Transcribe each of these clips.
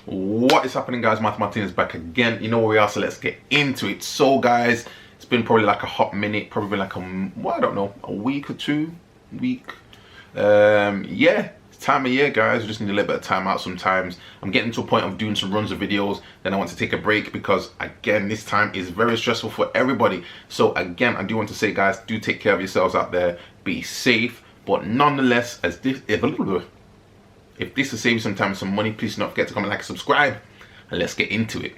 What is happening, guys? Matthew Martinez back again. You know where we are, so let's get into it. So guys, it's been probably like a hot minute, probably like well, I don't know, a week or two. Yeah, it's time of year, guys. We just need a little bit of time out sometimes. I'm getting to a point of doing some runs of videos, then I want to take a break because again, this time is very stressful for everybody. So again, I do want to say, guys, do take care of yourselves out there, be safe, but nonetheless, as this if this will save you some time and some money, please do not forget to comment, like, and subscribe, and let's get into it.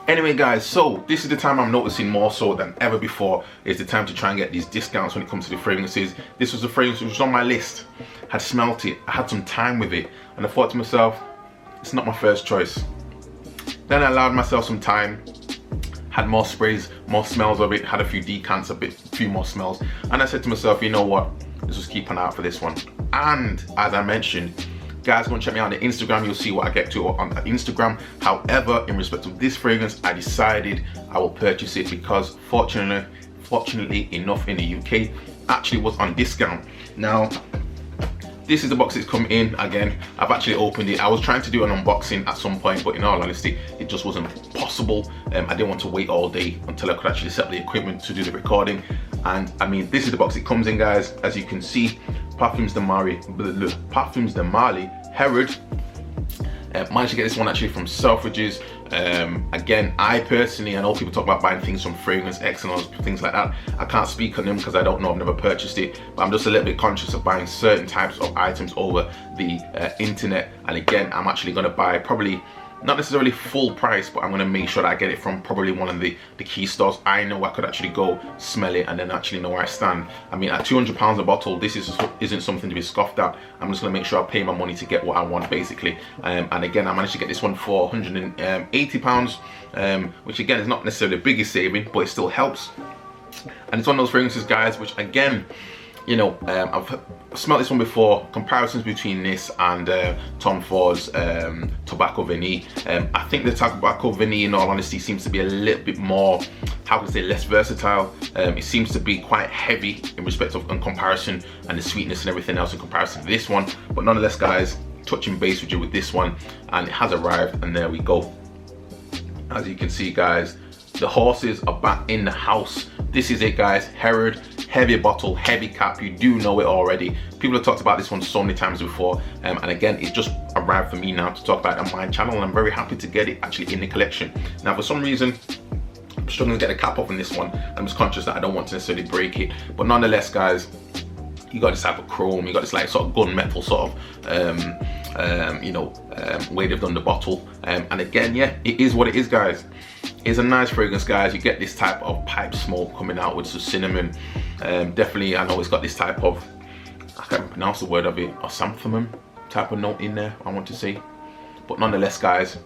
Anyway, guys, so this is the time I'm noticing more so than ever before is the time to try and get these discounts when it comes to the fragrances. This was a fragrance which was on my list. I had smelt it, I had some time with it, and I thought to myself, it's not my first choice. Then I allowed myself some time, had more sprays, more smells of it, had a few decants, a few more smells, and I said to myself, you know what, let's just keep an eye out for this one. And as I mentioned, guys, go and check me out on the Instagram. You'll see what I get to on Instagram. However, in respect of this fragrance, I decided I will purchase it because fortunately enough, in the UK, actually was on discount. Now, this is the box it's come in. Again, I've actually opened it. I was trying to do an unboxing at some point, but in all honesty, it just wasn't possible. I didn't want to wait all day until I could actually set up the equipment to do the recording. And I mean, this is the box it comes in, guys. As you can see, Parfums de Marly Herod. Managed to get this one actually from Selfridges. Again, I know people talk about buying things from Fragrance X and all things like that. I can't speak on them because I don't know, I've never purchased it, but I'm just a little bit conscious of buying certain types of items over the internet. And again, I'm actually going to buy probably not necessarily full price, but I'm going to make sure that I get it from probably one of the key stores. I know I could actually go smell it and then actually know where I stand. I mean, at £200 a bottle, this isn't something to be scoffed at. I'm just going to make sure I pay my money to get what I want, basically. And again, I managed to get this one for £180, which again is not necessarily the biggest saving, but it still helps. And it's one of those fragrances, guys, which again, you know, I've smelled this one before. Comparisons between this and Tom Ford's Tobacco Vanille. I think the Tobacco Vanille, in all honesty, seems to be a little bit more, how can I say, less versatile. It seems to be quite heavy in respect of comparison, and the sweetness and everything else in comparison to this one. But nonetheless, guys, touching base with you with this one, and it has arrived, and there we go. As you can see, guys, the horses are back in the house. This is it, guys. Herod, heavy bottle, heavy cap. You do know it already. People have talked about this one so many times before, and again, it's just arrived for me now to talk about it on my channel, and I'm very happy to get it actually in the collection. Now, for some reason, I'm struggling to get the cap off on this one. I'm just conscious that I don't want to necessarily break it, but nonetheless, guys, you got this type of chrome, you got this like sort of gunmetal sort of way they've done the bottle, and again, yeah, it is what it is, guys. It's a nice fragrance, guys. You get this type of pipe smoke coming out with some cinnamon. Definitely, I know it's got this type of, I can't pronounce the word of it, or xanthan type of note in there, I want to say. But nonetheless, guys,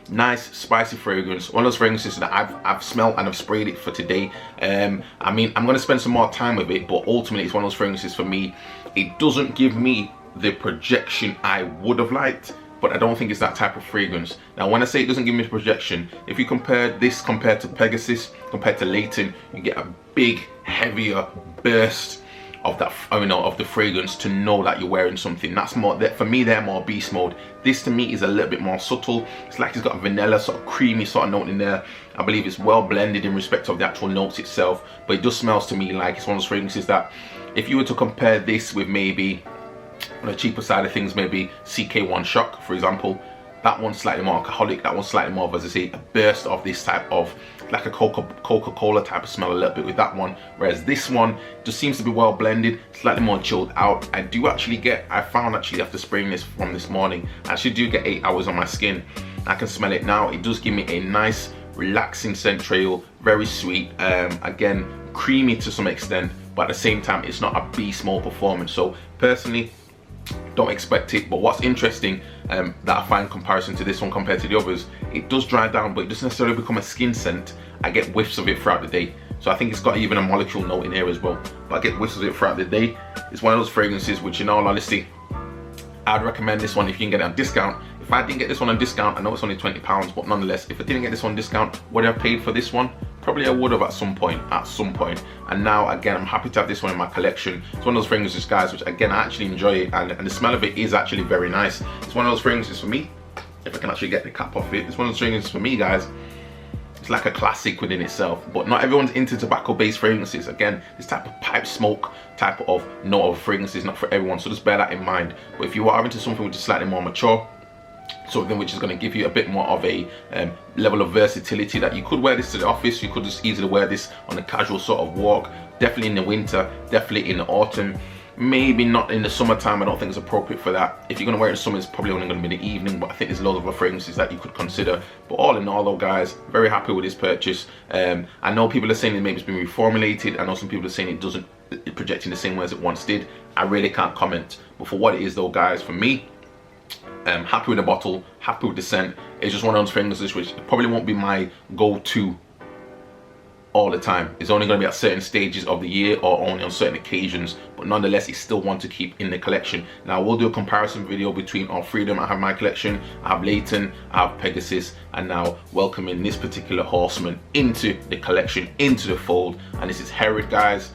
nice spicy fragrance. One of those fragrances that I've smelled and I've sprayed it for today. I mean, I'm going to spend some more time with it, but ultimately it's one of those fragrances for me. It doesn't give me the projection I would have liked, but I don't think it's that type of fragrance. Now, when I say it doesn't give me projection, if you compare this compared to Pegasus, compared to Layton, you get a big, heavier burst of that, of the fragrance to know that you're wearing something. That's more, for me, they're more beast mode. This to me is a little bit more subtle. It's like it's got a vanilla sort of creamy sort of note in there. I believe it's well blended in respect of the actual notes itself, but it just smells to me like it's one of those fragrances that if you were to compare this with maybe on the cheaper side of things, maybe CK1 Shock, for example, that one's slightly more alcoholic, that one's slightly more of, as I say, a burst of this type of, like a Coca-Cola type of smell a little bit with that one, whereas this one just seems to be well blended, slightly more chilled out. I do actually get, I found actually after spraying this from this morning, I actually do get 8 hours on my skin. I can smell it now. It does give me a nice, relaxing scent trail, very sweet, again, creamy to some extent, but at the same time, it's not a beast mode performance. So personally, don't expect it. But what's interesting that I find comparison to this one compared to the others, it does dry down, but it doesn't necessarily become a skin scent. I get whiffs of it throughout the day, so I think it's got even a molecule note in here as well, but I get whiffs of it throughout the day. It's one of those fragrances which, in all honesty, I'd recommend this one if you can get it on discount. If I didn't get this one on discount, I know it's only £20, but nonetheless, if I didn't get this one on discount, what I paid for this one Probably I would have at some point, and now again I'm happy to have this one in my collection. It's one of those fragrances, guys, which again I actually enjoy it, and the smell of it is actually very nice. It's one of those fragrances for me, if I can actually get the cap off it, it's one of those fragrances for me, guys. It's like a classic within itself, but not everyone's into tobacco based fragrances. Again, this type of pipe smoke type of note of fragrance is not for everyone, so just bear that in mind. But if you are into something which is slightly more mature, something which is going to give you a bit more of a level of versatility, that you could wear this to the office, you could just easily wear this on a casual sort of walk, definitely in the winter, definitely in the autumn, maybe not in the summertime. I don't think it's appropriate for that. If you're going to wear it in summer, it's probably only going to be in the evening, but I think there's loads of other fragrances that you could consider. But all in all though, guys, very happy with this purchase. I know people are saying that maybe it's been reformulated. I know some people are saying it doesn't project in the same way as it once did. I really can't comment, but for what it is though, guys, for me, happy with the bottle, happy with the scent. It's just one of those fragrances which probably won't be my go-to all the time. It's only going to be at certain stages of the year or only on certain occasions, but nonetheless it's still one to keep in the collection. Now we'll do a comparison video between All Freedom. I have my collection, I have Layton, I have Pegasus, and now welcoming this particular horseman into the collection, into the fold, and this is Herod, guys.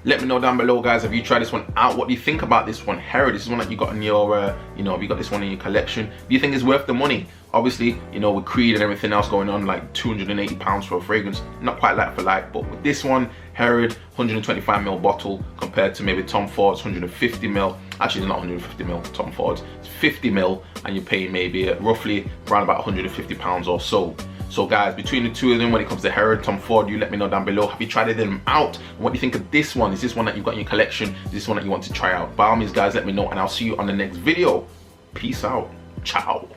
Let me know down below, guys, have you tried this one out? What do you think about this one? Herod, this is one that you got in your, you know, have you got this one in your collection? Do you think it's worth the money? Obviously, you know, with Creed and everything else going on, like £280 for a fragrance, not quite like for like, but with this one, Herod, 125ml bottle compared to maybe Tom Ford's 150ml. Actually, it's not 150ml, Tom Ford's, it's 50ml, and you're paying maybe roughly around about £150 or so. So guys, between the two of them, when it comes to Herod, Tom Ford, you let me know down below. Have you tried them out? And what do you think of this one? Is this one that you've got in your collection? Is this one that you want to try out? By all means, guys, let me know, and I'll see you on the next video. Peace out. Ciao.